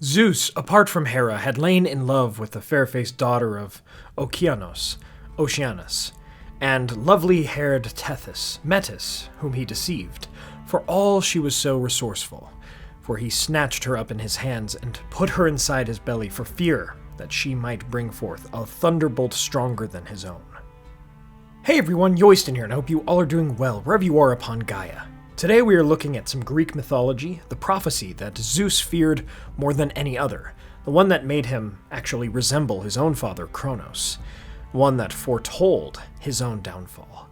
Zeus, apart from Hera, had lain in love with the fair-faced daughter of Oceanus, and lovely-haired Tethys, Metis, whom he deceived, for all she was so resourceful. For he snatched her up in his hands and put her inside his belly for fear that she might bring forth a thunderbolt stronger than his own. Hey everyone, Yoiston here, and I hope you all are doing well, wherever you are upon Gaia. Today we are looking at some Greek mythology, the prophecy that Zeus feared more than any other, the one that made him actually resemble his own father, Kronos, one that foretold his own downfall.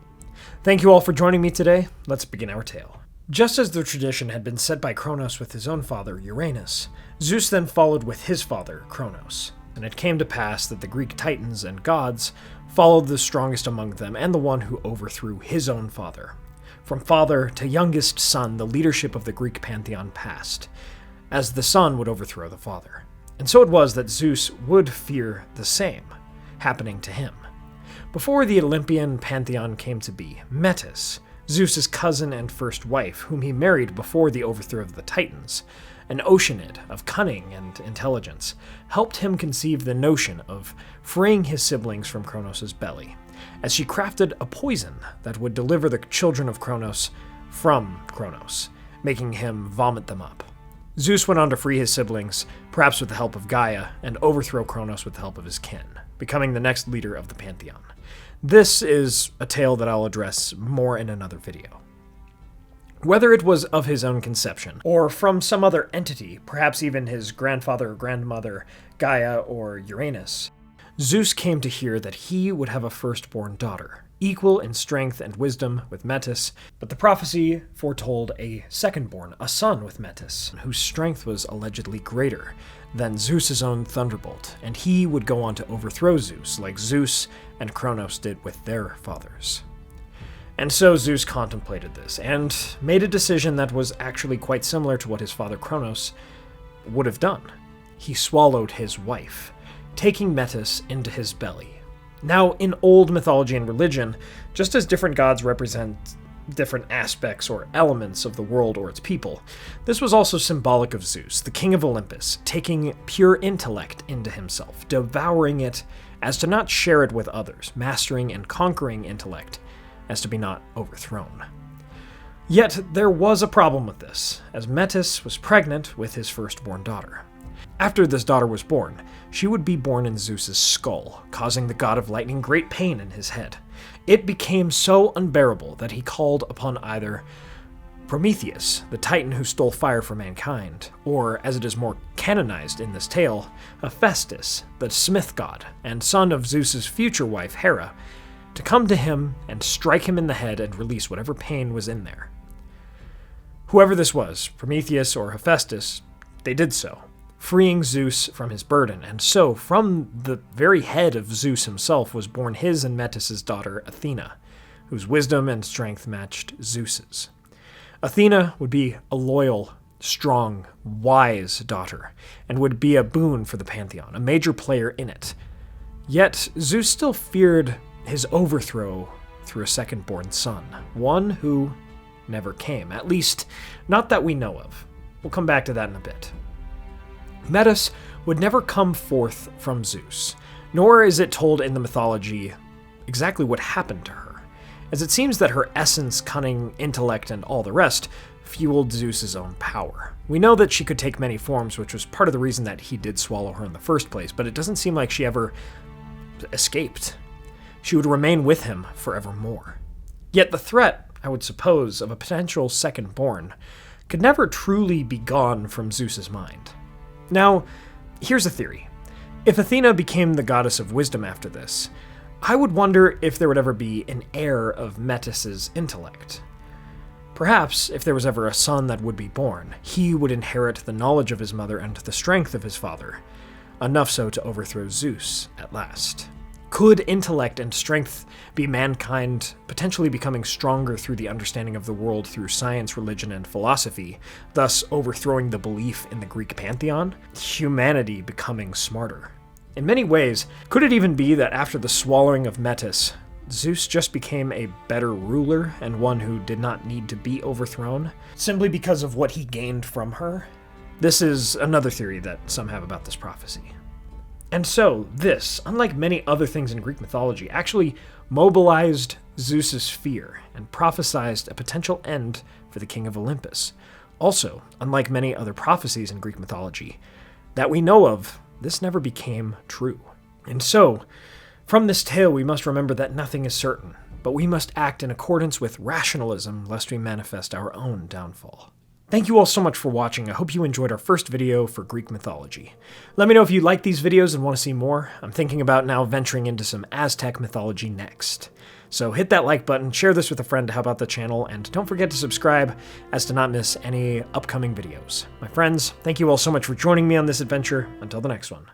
Thank you all for joining me today. Let's begin our tale. Just as the tradition had been set by Kronos with his own father, Uranus, Zeus then followed with his father, Kronos, and it came to pass that the Greek titans and gods followed the strongest among them and the one who overthrew his own father. From father to youngest son, the leadership of the Greek pantheon passed, as the son would overthrow the father. And so it was that Zeus would fear the same happening to him. Before the Olympian pantheon came to be, Metis, Zeus's cousin and first wife, whom he married before the overthrow of the Titans, an Oceanid of cunning and intelligence, helped him conceive the notion of freeing his siblings from Kronos' belly, as she crafted a poison that would deliver the children of Kronos from Kronos, making him vomit them up. Zeus went on to free his siblings, perhaps with the help of Gaia, and overthrow Kronos with the help of his kin, becoming the next leader of the pantheon. This is a tale that I'll address more in another video. Whether it was of his own conception, or from some other entity, perhaps even his grandfather or grandmother, Gaia or Uranus, Zeus came to hear that he would have a firstborn daughter, equal in strength and wisdom with Metis, but the prophecy foretold a secondborn, a son with Metis, whose strength was allegedly greater than Zeus's own thunderbolt, and he would go on to overthrow Zeus, like Zeus and Kronos did with their fathers. And so Zeus contemplated this, and made a decision that was actually quite similar to what his father Kronos would have done. He swallowed his wife, taking Metis into his belly. Now, in old mythology and religion, just as different gods represent different aspects or elements of the world or its people, this was also symbolic of Zeus, the king of Olympus, taking pure intellect into himself, devouring it as to not share it with others, mastering and conquering intellect as to be not overthrown. Yet there was a problem with this, as Metis was pregnant with his firstborn daughter. After this daughter was born, she would be born in Zeus's skull, causing the god of lightning great pain in his head. It became so unbearable that he called upon either Prometheus, the titan who stole fire from mankind, or, as it is more canonized in this tale, Hephaestus, the smith god, and son of Zeus's future wife Hera, to come to him and strike him in the head and release whatever pain was in there. Whoever this was, Prometheus or Hephaestus, they did so, freeing Zeus from his burden, and so from the very head of Zeus himself was born his and Metis' daughter Athena, whose wisdom and strength matched Zeus's. Athena would be a loyal, strong, wise daughter, and would be a boon for the pantheon, a major player in it. Yet Zeus still feared his overthrow through a second-born son, one who never came, at least not that we know of. We'll come back to that in a bit. Metis would never come forth from Zeus, nor is it told in the mythology exactly what happened to her, as it seems that her essence, cunning, intellect, and all the rest fueled Zeus's own power. We know that she could take many forms, which was part of the reason that he did swallow her in the first place, but it doesn't seem like she ever escaped. She would remain with him forevermore. Yet the threat, I would suppose, of a potential second-born could never truly be gone from Zeus's mind. Now, here's a theory. If Athena became the goddess of wisdom after this, I would wonder if there would ever be an heir of Metis' intellect. Perhaps, if there was ever a son that would be born, he would inherit the knowledge of his mother and the strength of his father, enough so to overthrow Zeus at last. Could intellect and strength be mankind potentially becoming stronger through the understanding of the world through science, religion, and philosophy, thus overthrowing the belief in the Greek pantheon? Humanity becoming smarter. In many ways, could it even be that after the swallowing of Metis, Zeus just became a better ruler and one who did not need to be overthrown, simply because of what he gained from her? This is another theory that some have about this prophecy. And so, this, unlike many other things in Greek mythology, actually mobilized Zeus's fear and prophesied a potential end for the king of Olympus. Also, unlike many other prophecies in Greek mythology that we know of, this never became true. And so, from this tale we must remember that nothing is certain, but we must act in accordance with rationalism lest we manifest our own downfall. Thank you all so much for watching. I hope you enjoyed our first video for Greek mythology. Let me know if you like these videos and want to see more. I'm thinking about now venturing into some Aztec mythology next. So hit that like button, share this with a friend to help out the channel, and don't forget to subscribe as to not miss any upcoming videos. My friends, thank you all so much for joining me on this adventure. Until the next one.